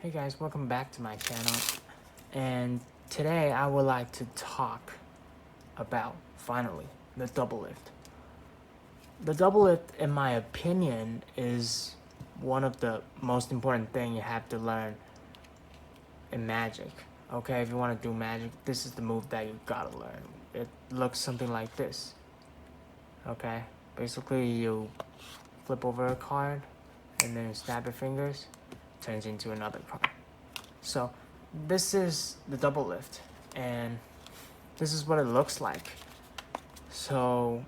Hey guys, welcome back to my channel. And today I would like to talk about, finally, the double lift. The double lift, in my opinion, is one of the most important things you have to learn in magic. Okay, if you want to do magic, this is the move that you gotta learn. It looks something like this. Okay, basically you flip over a card and then snap your fingers, turns into another card. So this is the double lift, and this is what it looks like. So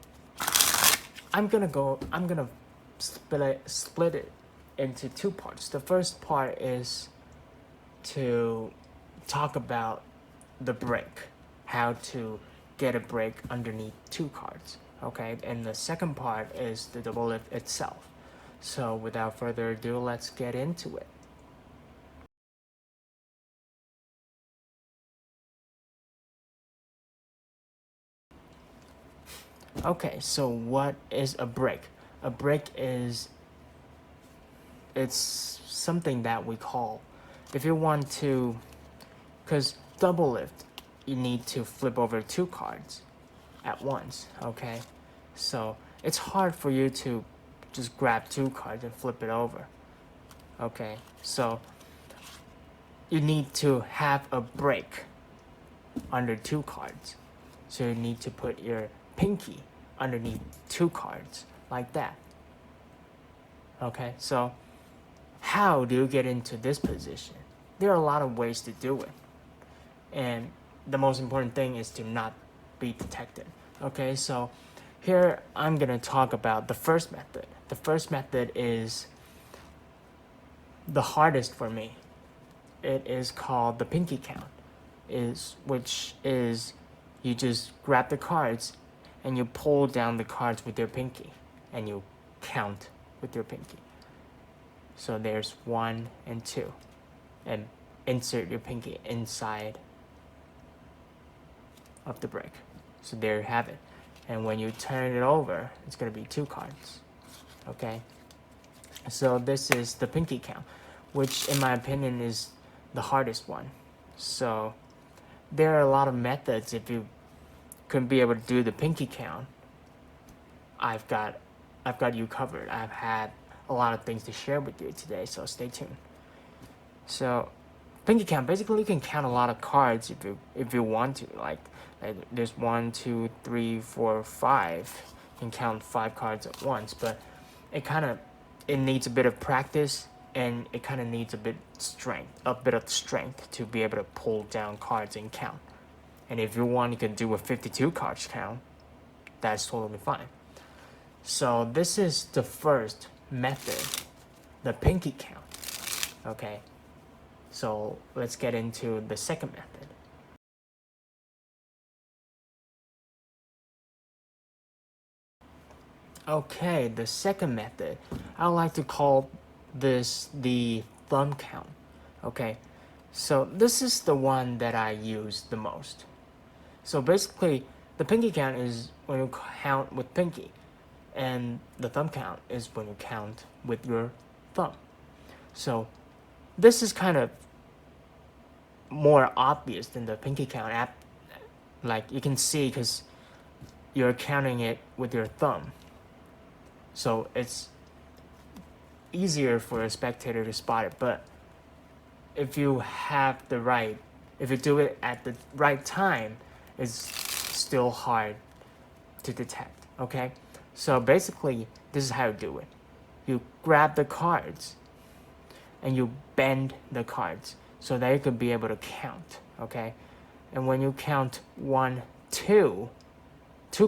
I'm gonna split it into two parts. The first part is to talk about the break, how to get a break underneath two cards. Okay, and the second part is the double lift itself. So without further ado, let's get into it. Okay, so what is a break? A break is it's something that we call, if you want to, because double lift, you need to flip over two cards at once. Okay, so it's hard for you to just grab two cards and flip it over. Okay, so you need to have a break under two cards. So you need to put your pinky underneath two cards like that. Okay, so how do you get into this position? There are a lot of ways to do it. And the most important thing is to not be detected. Okay, so here I'm gonna talk about the first method. The first method is the hardest for me. It is called the pinky count, which is you just grab the cards and you pull down the cards with your pinky and you count with your pinky. So there's 1 and 2, and insert your pinky inside of the break. So there you have it. And when you turn it over, it's gonna be 2 cards. Okay? So this is the pinky count, which in my opinion is the hardest one. So there are a lot of methods. If you couldn't be able to do the pinky count, I've got you covered. I've had a lot of things to share with you today, so stay tuned. So pinky count, basically you can count a lot of cards if you want to. Like there's 1, 2, 3, 4, 5. You can count 5 cards at once, but it needs a bit of practice, and it kind of needs a bit of strength to be able to pull down cards and count. And if you want, you can do a 52 cards count. That's totally fine. So this is the first method, the pinky count. Okay, so let's get into the second method. Okay, the second method, I like to call this the thumb count. Okay, so this is the one that I use the most. So basically, the pinky count is when you count with pinky, and the thumb count is when you count with your thumb. So this is kind of more obvious than the pinky count app. Like you can see, because you're counting it with your thumb. So it's easier for a spectator to spot it. But if you do it at the right time, it's still hard to detect. Okay, so basically this is how you do it. You grab the cards and you bend the cards so that you can be able to count. Okay, and when you count 1, 2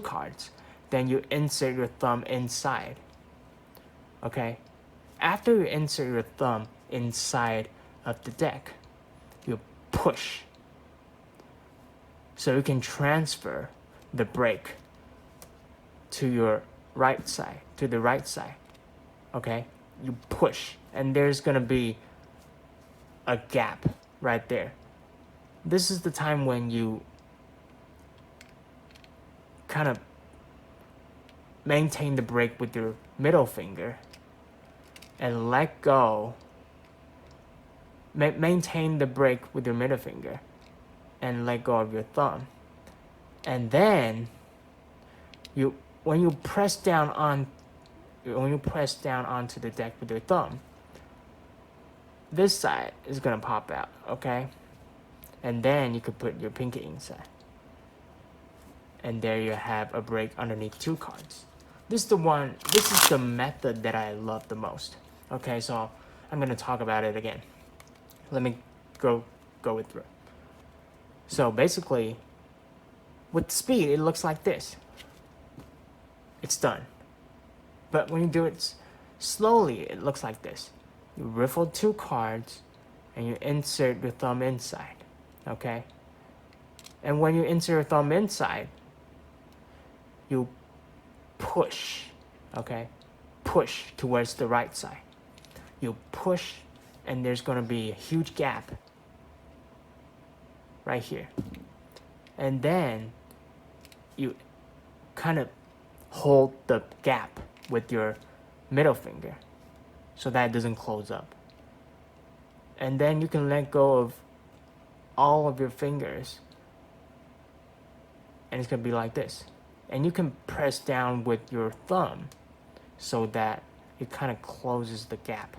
cards, then you insert your thumb inside. Okay, after you insert your thumb inside of the deck, you push so you can transfer the break to your right side, to the right side. Okay, you push, and there's gonna be a gap right there. This is the time when you kind of maintain the break with your middle finger and let go maintain the break with your middle finger and let go of your thumb. And then when you press down onto the deck with your thumb, this side is gonna pop out, okay? And then you could put your pinky inside. And there you have a break underneath 2 cards. This is the method that I love the most. Okay, so I'm gonna talk about it again. Let me go it through. So basically, with speed, it looks like this. It's done. But when you do it slowly, it looks like this. You riffle 2 cards and you insert your thumb inside, okay? And when you insert your thumb inside, you push, okay? Push towards the right side. You push, and there's gonna be a huge gap right here. And then you kind of hold the gap with your middle finger so that it doesn't close up. And then you can let go of all of your fingers, and it's gonna be like this. And you can press down with your thumb so that it kind of closes the gap.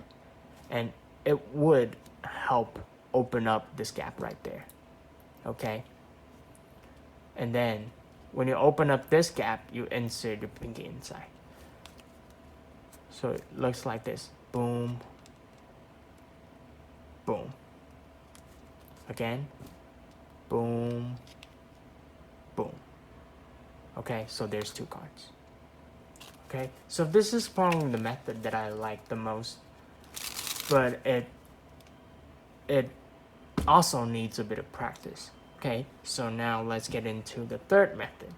And it would help open up this gap right there, okay? And then when you open up this gap, you insert your pinky inside. So it looks like this. Boom, boom. Again, boom, boom. Okay, so there's 2 cards. Okay, so this is probably the method that I like the most, but it also needs a bit of practice. Okay, so now let's get into the third method.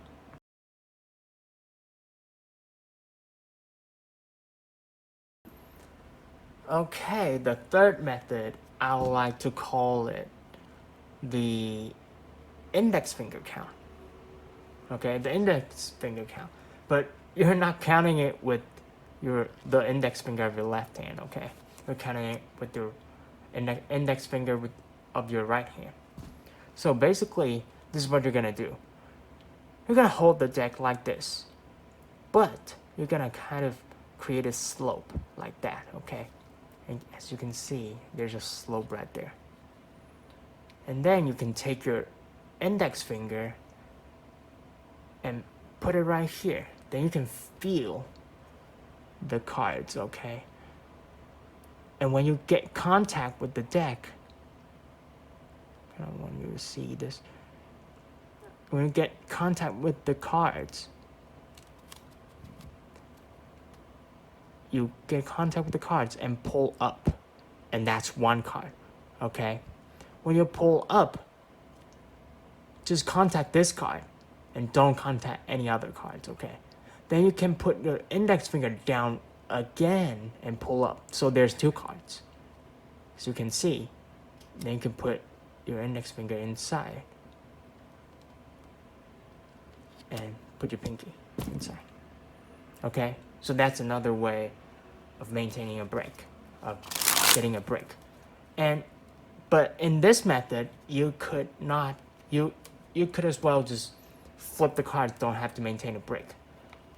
Okay, the third method, I would like to call it the index finger count. Okay, the index finger count. But you're not counting it with the index finger of your left hand, okay? You're counting it with your index finger of your right hand. So basically, this is what you're gonna do. You're gonna hold the deck like this, but you're gonna kind of create a slope like that, okay? And as you can see, there's a slope right there. And then you can take your index finger and put it right here. Then you can feel the cards, okay? And when you get contact with the deck, I don't want you to see this. When you get contact with the cards, you get contact with the cards and pull up. And that's 1 card, okay? When you pull up, just contact this card and don't contact any other cards, okay? Then you can put your index finger down again and pull up. So there's 2 cards. As you can see, then you can put your index finger inside and put your pinky inside, okay? So that's another way of maintaining a break, of getting a break. But in this method, you could as well just flip the cards, don't have to maintain a break.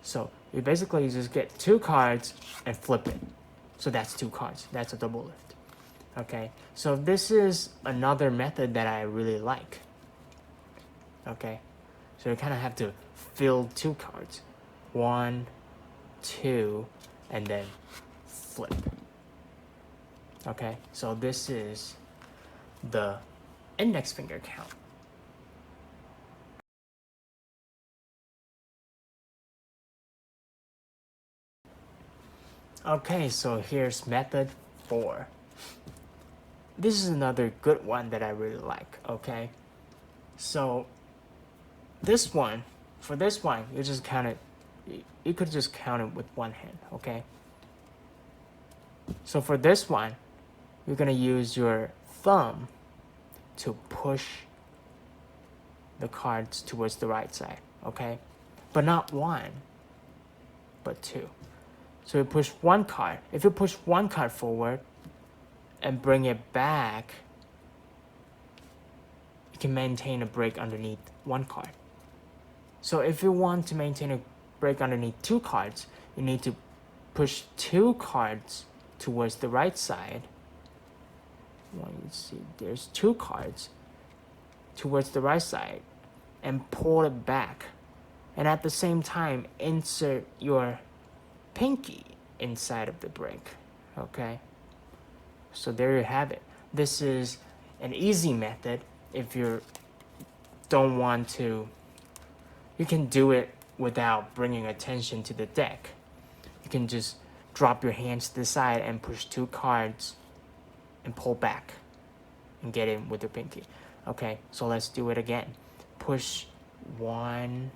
So you basically just get 2 cards and flip it. So that's 2 cards. That's a double lift. Okay, so this is another method that I really like. Okay, so you kind of have to fill 2 cards. 1, 2, and then flip. Okay, so this is the index finger count. Okay, so here's method 4. This is another good one that I really like, okay? So for this one, you just count it, you could just count it with 1 hand, okay? So for this one, you're gonna use your thumb to push the cards towards the right side, okay? But not 1, but 2. So you push 1 card. If you push 1 card forward and bring it back, you can maintain a break underneath one card. So if you want to maintain a break underneath two cards, you need to push two cards towards the right side. Let's see, there's two cards towards the right side and pull it back. And at the same time, insert your pinky inside of the break. Okay? So there you have it. This is an easy method. If you don't want to, you can do it without bringing attention to the deck. You can just drop your hands to the side and push two cards and pull back and get in with your pinky. Okay, so let's do it again. Push one,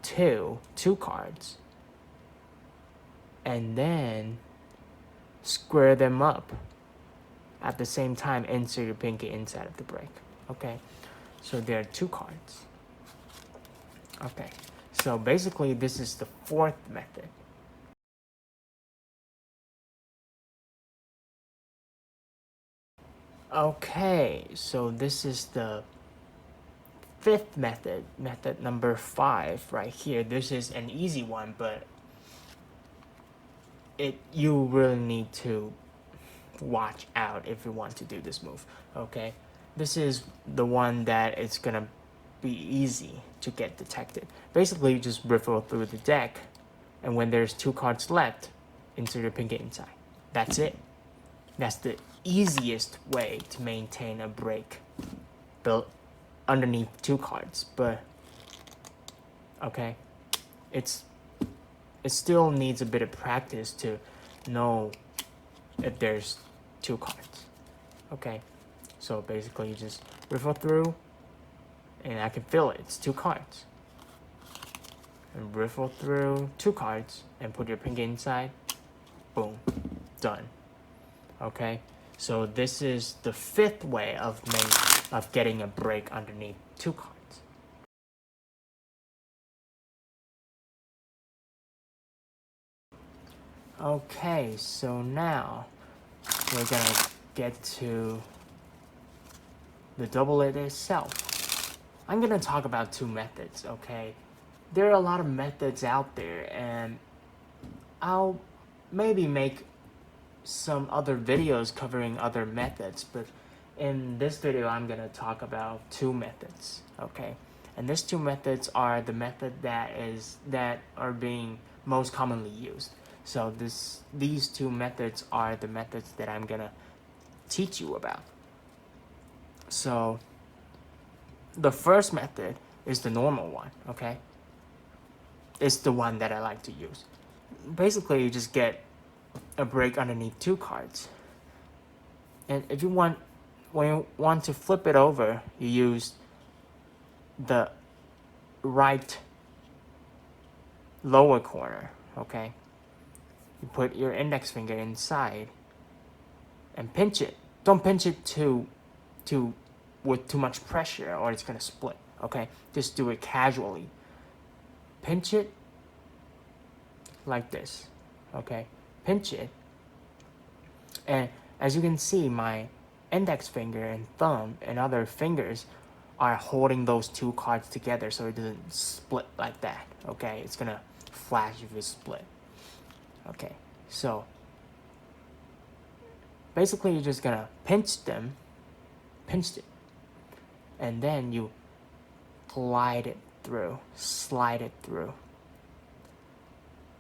two cards. And then square them up. At the same time, insert your pinky inside of the break. Okay, so there are two cards. Okay, so basically this is the fourth method. Okay, so this is the fifth method, method number 5 right here. This is an easy one, but you really need to watch out if you want to do this move. Okay, this is the one that it's gonna be easy to get detected. Basically, you just riffle through the deck, and when there's two cards left, insert your pinky inside. That's it. That's the easiest way to maintain a break built underneath two cards. But okay, it still needs a bit of practice to know if there's two cards. Okay, so basically you just riffle through, and I can feel it, it's two cards. And riffle through two cards and put your pinky inside. Boom, done. Okay, so this is the fifth way of getting a break underneath two cards. Okay, so now we're gonna get to the doublet itself. I'm gonna talk about two methods, okay? There are a lot of methods out there, and I'll maybe make some other videos covering other methods, but in this video I'm gonna talk about two methods, okay? And these two methods are the method that are being most commonly used. So these two methods are the methods that I'm gonna teach you about. So the first method is the normal one, okay? It's the one that I like to use. Basically, you just get a break underneath two cards. And if you want, when you want to flip it over, you use the right lower corner, okay? You put your index finger inside and pinch it. Don't pinch it with too much pressure or it's gonna split, okay? Just do it casually. Pinch it like this, okay? Pinch it. And as you can see, my index finger and thumb and other fingers are holding those two cards together so it doesn't split like that, okay? It's gonna flash if it's split. Okay, so basically you're just gonna pinch it, and then you glide it through, slide it through,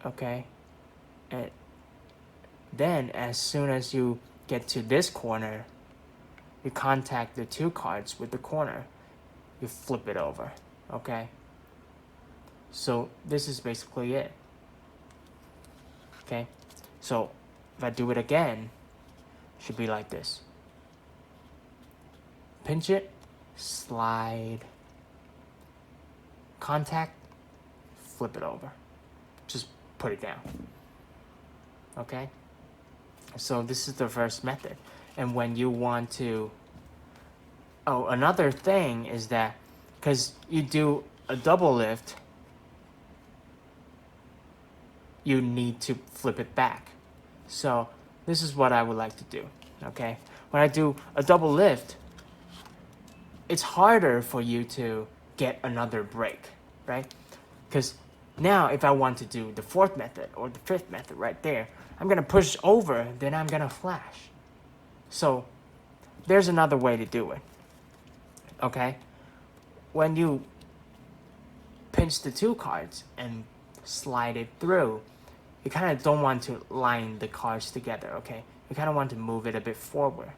okay? And then as soon as you get to this corner, you contact the two cards with the corner, you flip it over, okay? So this is basically it. Okay, so if I do it again, it should be like this. Pinch it, slide, contact, flip it over. Just put it down. Okay? So this is the first method. And when you want to... Oh, another thing is that because you do a double lift, you need to flip it back. So this is what I would like to do, okay? When I do a double lift, it's harder for you to get another break, right? Because now if I want to do the fourth method or the fifth method right there, I'm gonna push over, then I'm gonna flash. So there's another way to do it, okay? When you pinch the two cards and slide it through, you kind of don't want to line the cards together, okay? You kind of want to move it a bit forward.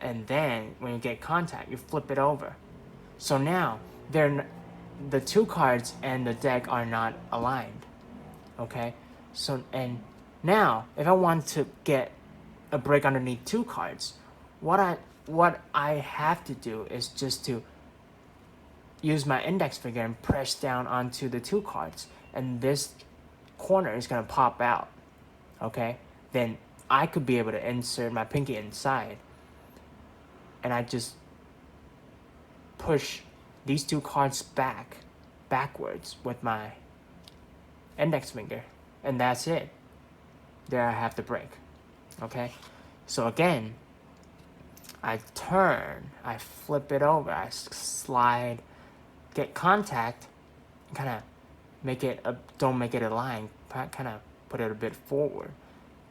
And then when you get contact, you flip it over. So now the two cards and the deck are not aligned, okay? So, and now if I want to get a break underneath two cards, what I have to do is just to use my index finger and press down onto the two cards, and this corner is gonna pop out, okay? Then I could be able to insert my pinky inside, and I just push these two cards backwards with my index finger, and that's it. There I have the break, okay? So again, I turn, I flip it over, I slide, get contact, kind of make it don't make it a line, kind of put it a bit forward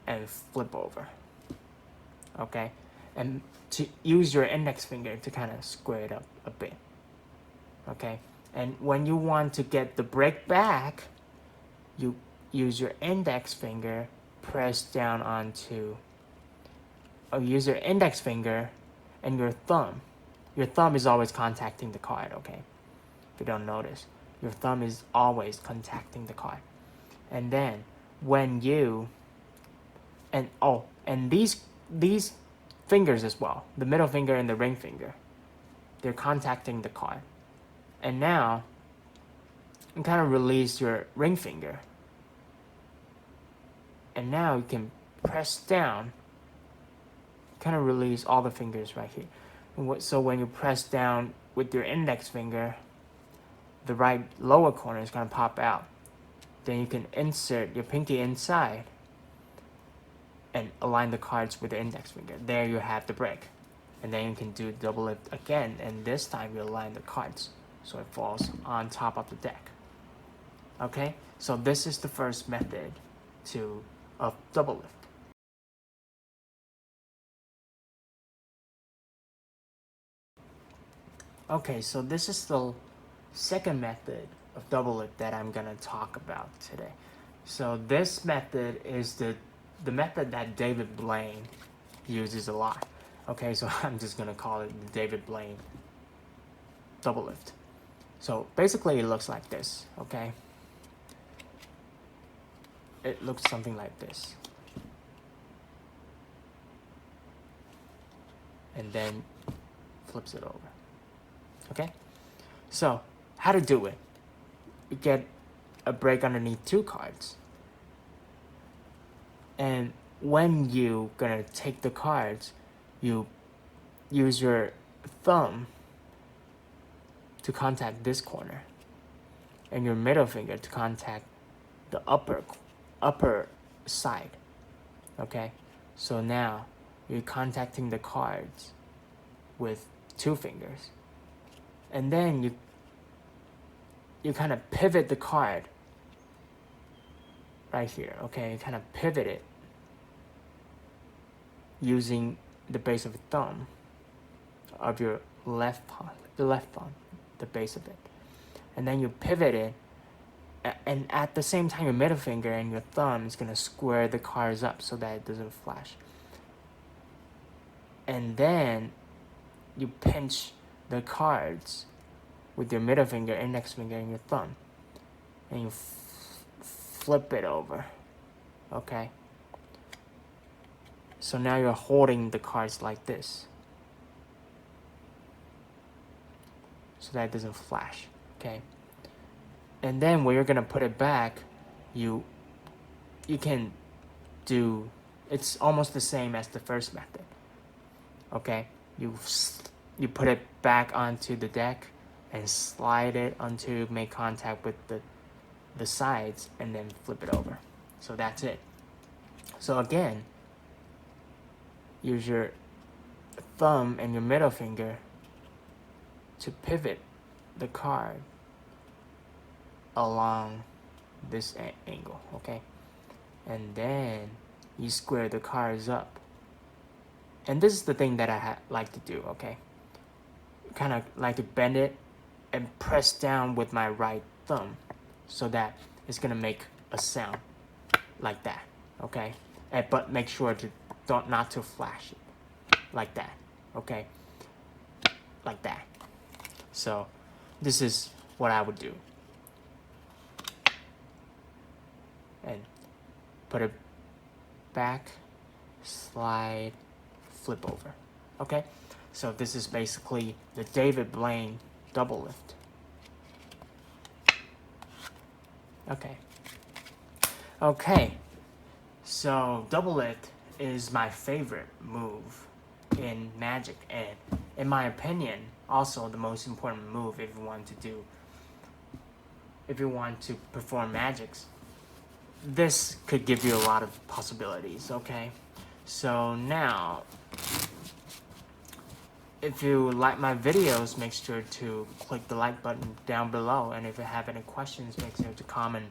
and flip over, okay? And to use your index finger to kind of square it up a bit, okay? And when you want to get the break back, you use your index finger, press down onto, or use your index finger and your thumb. Your thumb is always contacting the card, okay? If you don't notice, your thumb is always contacting the card. And then when you, and these fingers as well, the middle finger and the ring finger, they're contacting the card. And now you kind of release your ring finger, and now you can press down, kind of release all the fingers right here. So when you press down with your index finger, the right lower corner is going to pop out. Then you can insert your pinky inside and align the cards with the index finger. There you have the break. And then you can do double lift again, and this time you align the cards so it falls on top of the deck. Okay, so this is the first method of double lift. Okay, so this is the second method of double lift that I'm gonna talk about today. So this method is the method that David Blaine uses a lot. Okay, so I'm just gonna call it the David Blaine double lift. So basically it looks like this, okay? It looks something like this. And then flips it over, okay? So how to do it? You get a break underneath two cards. And when you gonna take the cards, you use your thumb to contact this corner, and your middle finger to contact the upper side. Okay, so now you're contacting the cards with two fingers, and then you kind of pivot the card right here. Okay, you kind of pivot it using the base of the thumb of your left palm, the base of it, and then you pivot it, and at the same time your middle finger and your thumb is gonna square the cards up so that it doesn't flash, and then you pinch the cards with your middle finger, index finger, and your thumb, and you flip it over. Okay, so now you're holding the cards like this so that it doesn't flash. Okay, and then when you're gonna put it back, you can do, it's almost the same as the first method. Okay, you put it back onto the deck and slide it until you make contact with the sides, and then flip it over. So that's it. So again, use your thumb and your middle finger to pivot the card along this angle, okay? And then you square the cards up. And this is the thing that I like to do, okay? Kind of like to bend it and press down with my right thumb so that it's gonna make a sound like that, okay? But make sure to not to flash it like that, okay? Like that. So this is what I would do. And put it back, slide, flip over. Okay, so this is basically the David Blaine double lift. Okay, so double lift is my favorite move in Magic, and in my opinion, also the most important move if you want to perform magics. This could give you a lot of possibilities, okay? So now, if you like my videos, make sure to click the like button down below, and if you have any questions, make sure to comment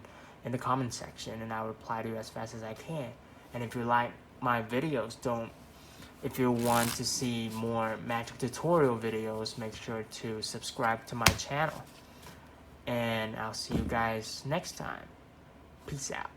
in the comment section, and I'll reply to you as fast as I can. And if you like my videos, if you want to see more magic tutorial videos, make sure to subscribe to my channel. And I'll see you guys next time. Peace out.